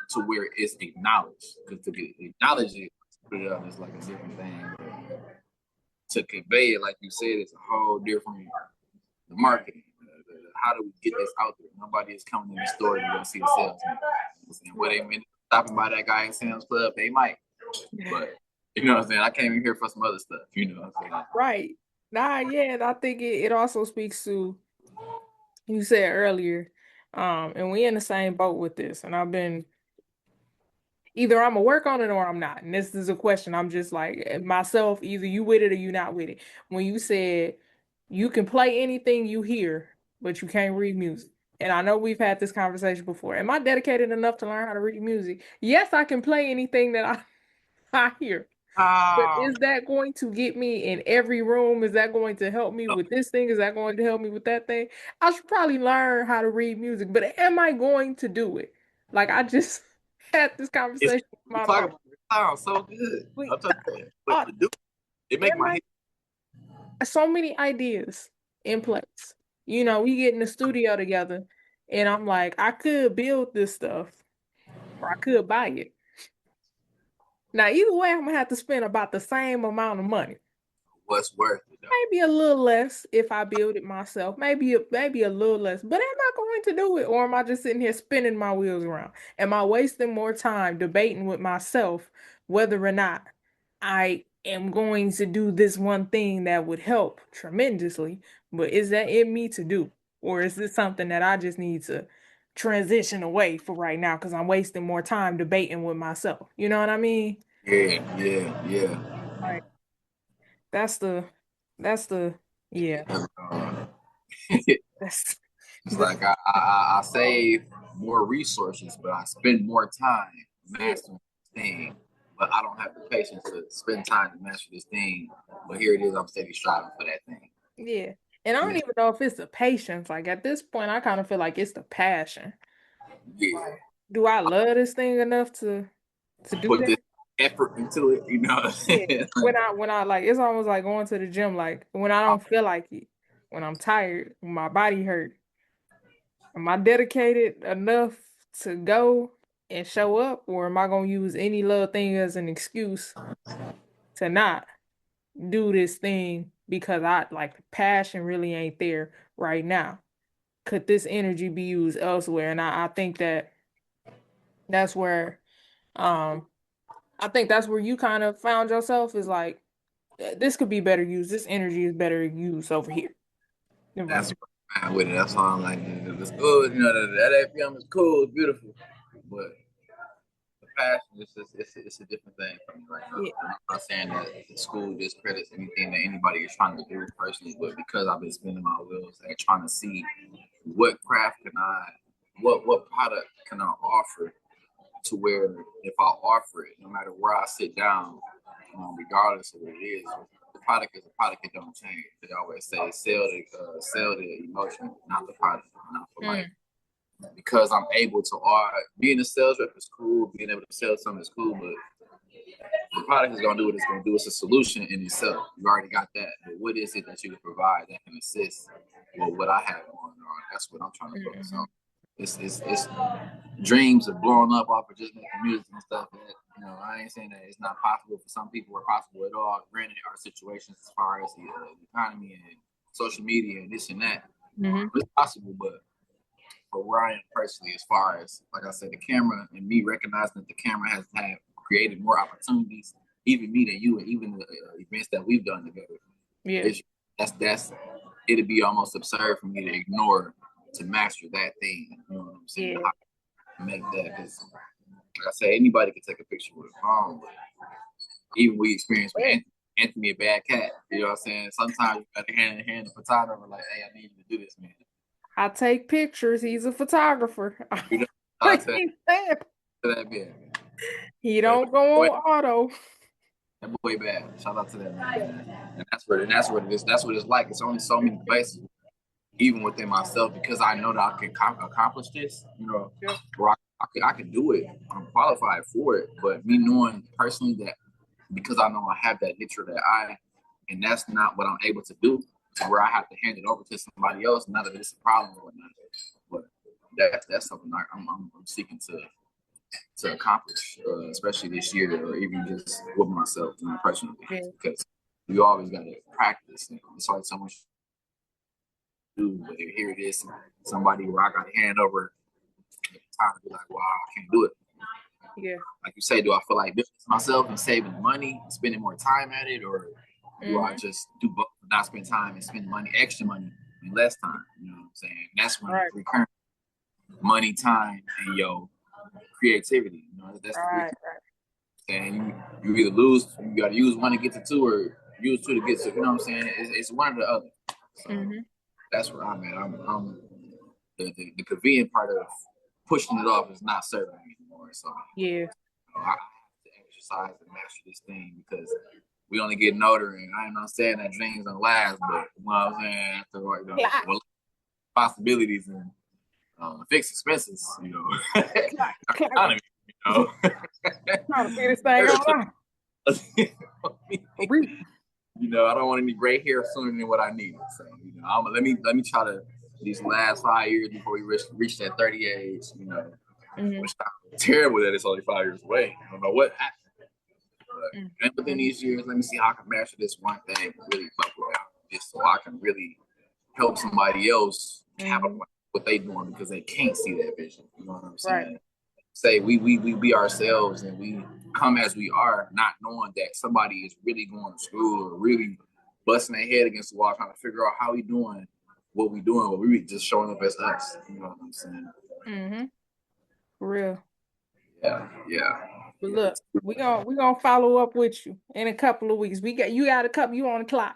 to where it's acknowledged. Because to acknowledge it, put it out is like a different thing. But to convey it, like you said, it's a whole different marketing. How do we get this out there? Nobody is coming in the store to go see a salesman. What they mean stopping by that guy in Sam's Club, they might. But you know what I'm saying? I came in here for some other stuff, you know what I'm saying? Right. Nah, yeah, and I think it also speaks to you said earlier, and we in the same boat with this, and I've been either I'm gonna work on it or I'm not. And this is a question. I'm just like myself, either you with it or you not with it. When you said you can play anything you hear, but you can't read music. And I know we've had this conversation before. Am I dedicated enough to learn how to read music? Yes, I can play anything that I hear. But is that going to get me in every room? Is that going to help me with this thing? Is that going to help me with that thing? I should probably learn how to read music, but am I going to do it? Like I just had this conversation with my mom. It sounds so good. I'll tell you that. But to do it make my head. So many ideas in place. We get in the studio together and I'm like, I could build this stuff or I could buy it. Now, either way, I'm gonna have to spend about the same amount of money. What's worth it? Maybe a little less if I build it myself. Maybe a little less. But am I going to do it, or am I just sitting here spinning my wheels around? Am I wasting more time debating with myself whether or not I am going to do this one thing that would help tremendously? But is that in me to do, or is this something that I just need to transition away for right now because I'm wasting more time debating with myself? You know what I mean? Yeah. Right. That's the yeah. It's like I save more resources, but I spend more time mastering this thing. But I don't have the patience to spend time to master this thing. But here it is, I'm steady striving for that thing. Yeah. And I don't even know if it's the patience. Like at this point, I kind of feel like it's the passion. Yeah. Like, do I love this thing enough to do Put that? this effort into it, you know. Yeah. When I like, it's almost like going to the gym. Like when I don't feel like it, when I'm tired, when my body hurt, am I dedicated enough to go and show up, or am I gonna use any little thing as an excuse to not do this thing because I like the passion really ain't there right now? Could this energy be used elsewhere? And I think that's where I think that's where you kind of found yourself, is like, this could be better used. This energy is better used over here. That's what I'm with it. That's why I'm like, it's good. You know, that FM is cool, it's beautiful, but the passion it's a different thing for me right now. Yeah. I'm not saying that the school discredits anything that anybody is trying to do personally, but because I've been spinning my wheels and trying to see what craft can what product can I offer, to where if I offer it, no matter where I sit down, regardless of what it is, the product is a product. It don't change. They always say sell the emotion, not the product. And I feel like because I'm able to being a sales rep is cool, being able to sell something is cool, but the product is gonna do what it's gonna do. It's a solution in itself. You already got that. But what is it that you can provide that can assist with what I have going on? That's what I'm trying to focus on. It's dreams of blowing up off of just making music and stuff. That, you know, I ain't saying that it's not possible for some people or possible at all. Granted, our situations as far as the economy and social media and this and that, it's possible. But for where I am personally, as far as, like I said, the camera and me recognizing that the camera has created more opportunities, even me than you, and even the events that we've done together. Yeah, that's it'd be almost absurd for me to ignore to master that thing. You know what I'm saying? Yeah. I make that, because like I say, anybody can take a picture with a phone, but even we experienced with Anthony, a bad cat. You know what I'm saying? Sometimes you got to hand in hand the photographer, like, hey, I need you to do this, man. I take pictures. He's a photographer. You know, that man. He don't go on auto. That boy bad. Shout out to that man. And that's what it is. That's what it's like. It's only so many places, even within myself, because I know that I can accomplish this. You know, where I can do it. I'm qualified for it. But me knowing personally that, because I know I have that nature, that and that's not what I'm able to do, where I have to hand it over to somebody else. Not that it's a problem or not, but that's something I'm seeking to accomplish, especially this year, or even just with myself, you know, personally, because we always got to practice. And it's like so much to do, but here it is, somebody where I got to hand over time to be like, wow, I can't do it. Yeah. Like you say, do I feel like building myself and saving money, and spending more time at it, or do I just do both, not spend time and spend money, extra money, and less time? You know what I'm saying? That's when recurring money, time, and your creativity. You know, that's right. And you either lose, you got to use one to get to two, or use two to get to. You know what I'm saying? It's one or the other. So that's where I'm at. I'm the convenient part of pushing it off is not serving me anymore. So I have to exercise and master this thing, because we only getting older, and I'm not saying that dreams don't last, but you know what I'm saying, after possibilities and fixed expenses, you know. Economy, you know. Trying to figure this thing out. You know, I don't want any gray hair sooner than what I need. So, you know, let me try to, these last 5 years before we reach that 30 age, you know, which sounds terrible that it's only 5 years away. I don't know what happened. And within these years, let me see how I can master this one thing and really buckle down, just so I can really help somebody else capitalize what they doing, because they can't see that vision. You know what I'm saying? Right. Say we be ourselves, and we come as we are, not knowing that somebody is really going to school or really busting their head against the wall trying to figure out how we doing what we doing, but we just showing up as us. You know what I'm saying? For real. Yeah. But look, we gonna follow up with you in a couple of weeks. You got a couple. You on the clock.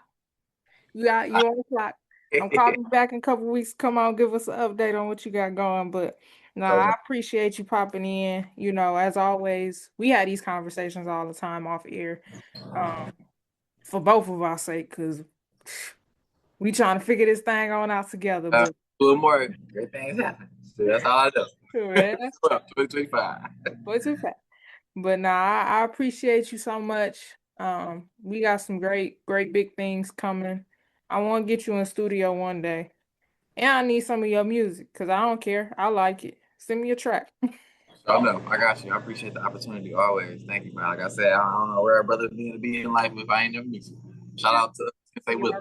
You on the clock. I'm calling you back in a couple of weeks. Come on, give us an update on what you got going. But No, I appreciate you popping in. You know, as always, we had these conversations all the time off air, for both of our sake, because we trying to figure this thing on out together. But a little more great things happen. So that's all I know. yeah, 2025. But nah, I appreciate you so much. We got some great big things coming. I want to get you in studio one day. And I need some of your music because I don't care. I like it. Send me a track. Oh no, I got you. I appreciate the opportunity always. Thank you, man. Like I said, I don't know where a brother need to be in life if I ain't never meet you. Shout out to Say Will.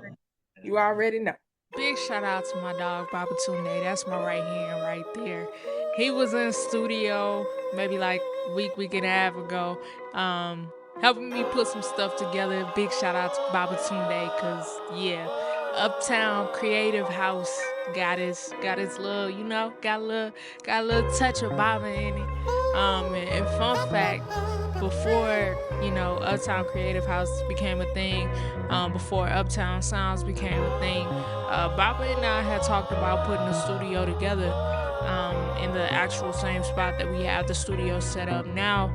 You already know. Big shout out to my dog Babatunde. That's my right hand right there. He was in studio maybe like week and a half ago, helping me put some stuff together. Big shout out to Babatunde, cause yeah, Uptown Creative House got his little, you know, got a little touch of Baba in it. And fun fact, before, you know, Uptown Creative House became a thing, before Uptown Sounds became a thing, Baba and I had talked about putting a studio together in the actual same spot that we have the studio set up now,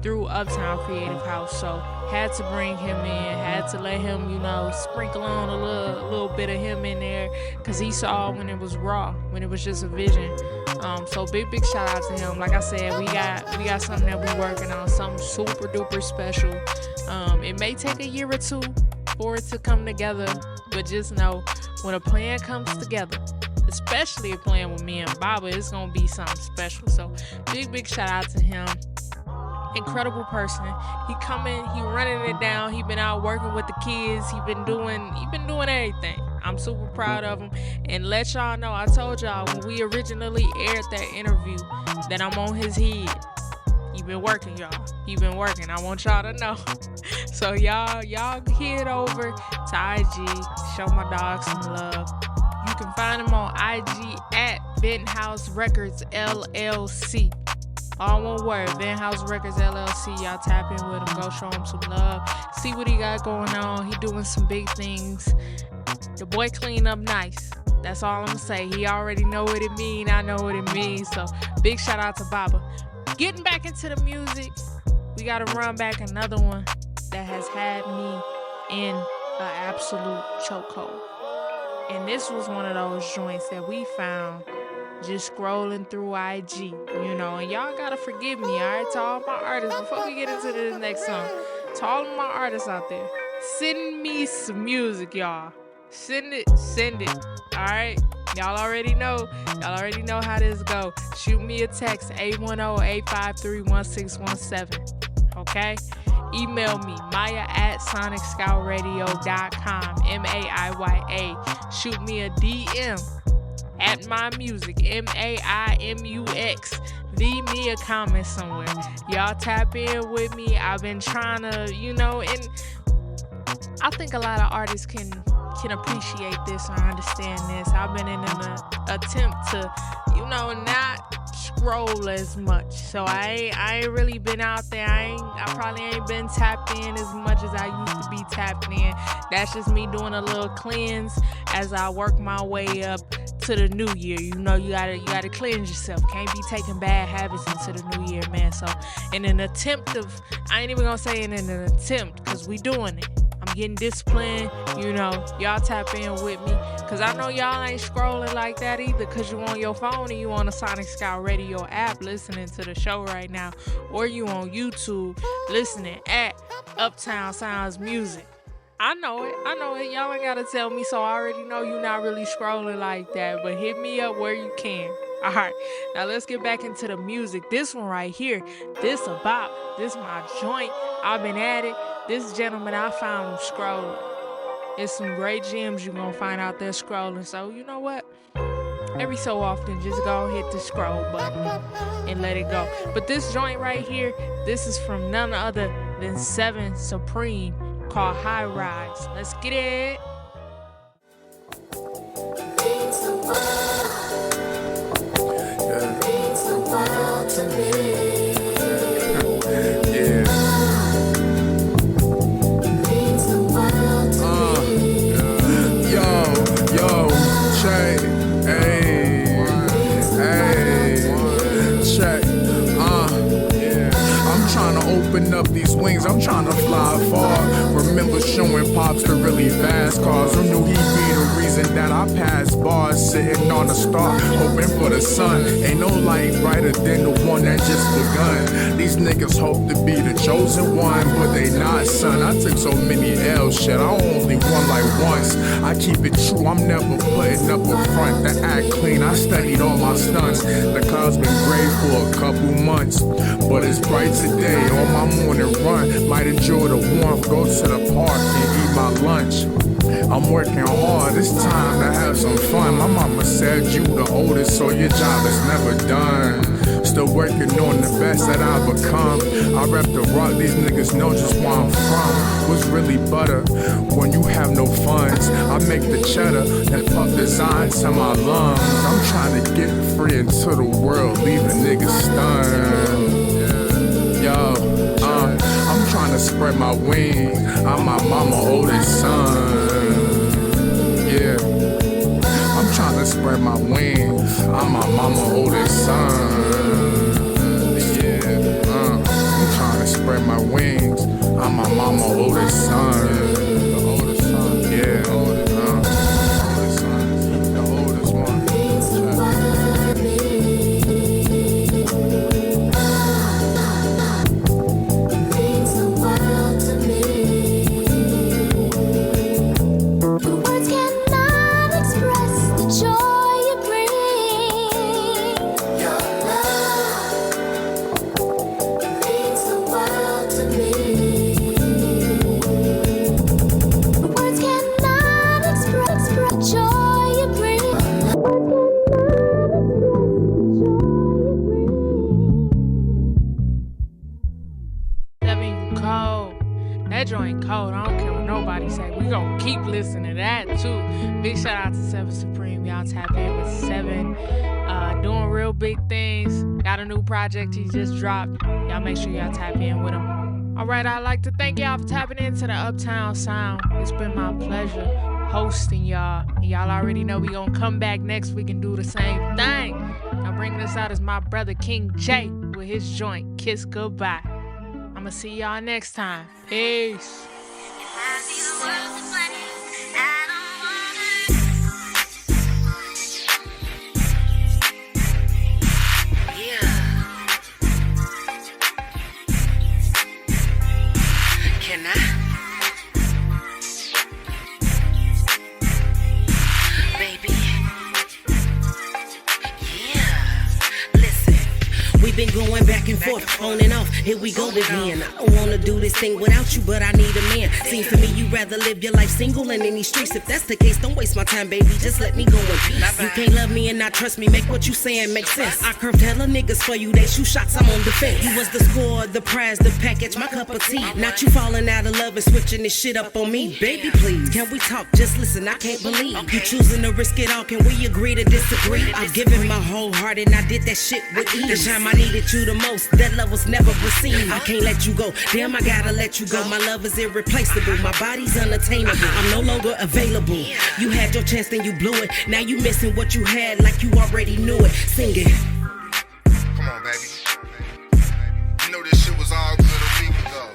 through Uptown Creative House. So had to bring him in, had to let him, you know, sprinkle on a little bit of him in there, because he saw when it was raw, when it was just a vision. So big shout out to him. Like I said, we got something that we're working on, something super duper special. It may take a year or two for it to come together, but just know when a plan comes together, especially a plan with me and Baba, it's gonna be something special. So big shout out to him. Incredible person. He running it down. He been out working with the kids. He been doing everything. I'm super proud of him. And let y'all know, I told y'all when we originally aired that interview that I'm on his head. He been working, y'all. He been working. I want y'all to know. So y'all head over to IG. Show my dog some love. You can find him on IG at Venthouse Records LLC. All one word, Venthouse Records LLC. Y'all tap in with him. Go show him some love. See what he got going on. He doing some big things. The boy clean up nice. That's all I'm gonna say. He already know what it mean. I know what it means. So big shout out to Baba. Getting back into the music, we gotta run back another one that has had me in an absolute chokehold. And this was one of those joints that we found just scrolling through IG, you know, and y'all gotta forgive me, all right, to all my artists, before we get into this next song, to all of my artists out there, send me some music, y'all. Send it, all right? Y'all already know how this go. Shoot me a text, 810-853-1617, okay? Email me, Maiya at sonicscoutradio.com, MAIYA. Shoot me a DM at MAIMUXIC, MAIMUX. Leave me a comment somewhere. Y'all tap in with me. I've been trying to, you know, and I think a lot of artists can appreciate this or understand this. I've been in an attempt to, you know, not scroll as much. So I ain't really been out there. I probably ain't been tapped in as much as I used to be tapped in. That's just me doing a little cleanse as I work my way up to the new year. You know, you gotta cleanse yourself. Can't be taking bad habits into the new year, man. So in an attempt of, I ain't even gonna say in an attempt, because we doing it. I'm getting disciplined, you know, y'all tap in with me, because I know y'all ain't scrolling like that either, because you on your phone and you on the Sonic Scout Radio app listening to the show right now, or you on YouTube listening at Uptown Sounds Music. I know it, y'all ain't gotta tell me, so I already know you're not really scrolling like that, but hit me up where you can. All right, now let's get back into the music. This one right here, this a bop, this my joint. I've been at it. This gentleman, I found him scrolling. It's some great gems you're gonna find out there scrolling. So you know what? Every so often, just go hit the scroll button and let it go. But this joint right here, this is from none other than 7 Supreme, called High Rise. Let's get it. waiting on a star, hoping for the sun. Ain't no light brighter than the one that just begun. These niggas hope to be the chosen one, but they not, son. I took so many L's, shit, I only won like once. I keep it true, I'm never putting up a front to act clean. I studied all my stunts. The cloud's been gray for a couple months, but it's bright today. On my morning run, might enjoy the warmth, go to the park and eat my lunch. I'm working hard, it's time to have some fun. My mama said you the oldest, so your job is never done. Still working on the best that I've become. I rep the rock, these niggas know just where I'm from. What's really butter when you have no funds? I make the cheddar and pump design to my lungs. I'm trying to get free into the world, leave a nigga stunned. Yo, I'm trying to spread my wings. I'm my mama oldest son. Yeah, I'm trying to spread my wings. I'm my mama oldest son. Yeah, I'm trying to spread my wings. I'm my mama oldest son. The oldest son. Yeah, the oldest son. The oldest one. That joint cold. I don't care what nobody say. We gonna keep listening to that too. Big shout out to Seven Supreme. Y'all tap in with Seven. Doing real big things. Got a new project he just dropped. Y'all make sure y'all tap in with him. Alright, I'd like to thank y'all for tapping into the Uptown Sound. It's been my pleasure hosting y'all. And y'all already know we gonna come back next week and do the same thing. Now bringing us out is my brother King J with his joint Kiss Goodbye. I'ma see y'all next time. Peace. Can I? Baby. Yeah. Listen. We've been going back and forth, on and off. Here we go again. I don't wanna do this thing without you, but I need a man. Seems to me you'd rather live your life single and in these streets. If that's the case, don't waste my time, baby. Just let me go in peace. You can't love me and not trust me. Make what you saying make sense. I curved hella niggas for you. They shoot shots, I'm on defense. You was the score, the prize, the package, my cup of tea. Not you falling out of love and switching this shit up on me. Baby, please, can we talk? Just listen, I can't believe you choosing to risk it all. Can we agree to disagree? I've given my whole heart and I did that shit with ease. The time I needed you the most, that love was never received. I can't let you go, damn I gotta let you go. My love is irreplaceable, my body's unattainable. I'm no longer available. You had your chance then you blew it. Now you missing what you had like you already knew it. Sing it. Come on, baby. You know this shit was all good a week ago.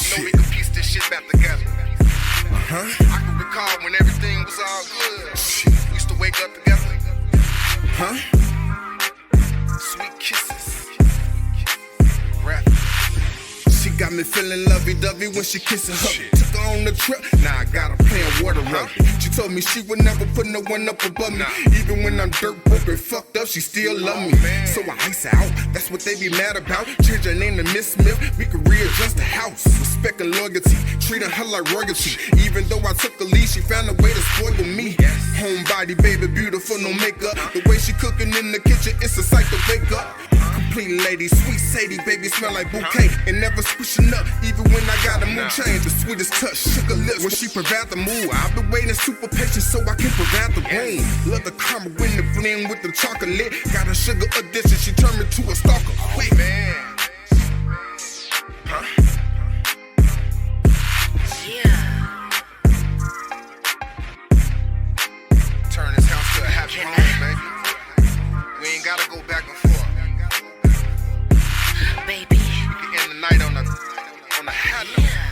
You know we could piece this shit back together. I can recall when everything was all good. We used to wake up together. Sweet kisses. Rap. She got me feeling lovey-dovey when she kissing her. Took her on the trip, now I got her playing water rugby. She told me she would never put no one up above me. Even when I'm dirt broke and fucked up, she still love me. So I ice her out, that's what they be mad about. Change her name to Miss Smith, we could readjust the house. Respect and loyalty, treating her like royalty. Even though I took the lead, she found a way to spoil me. Homebody, baby, beautiful, no makeup. The way she cooking in the kitchen, it's a sight to wake up. Complete lady, sweet Sadie, baby, smell like bouquet. And never switching up, even when I got a mood change. The sweetest touch, sugar lips when she provide the mood. I've been waiting super patient so I can provide the rain. Love the caramel when the blend with the chocolate. Got a sugar addiction, she turned me to a stalker. Wait, man. Yeah. Turn this house to a happy home, baby. We ain't gotta go back and forth. Baby. We can end the night on a high note.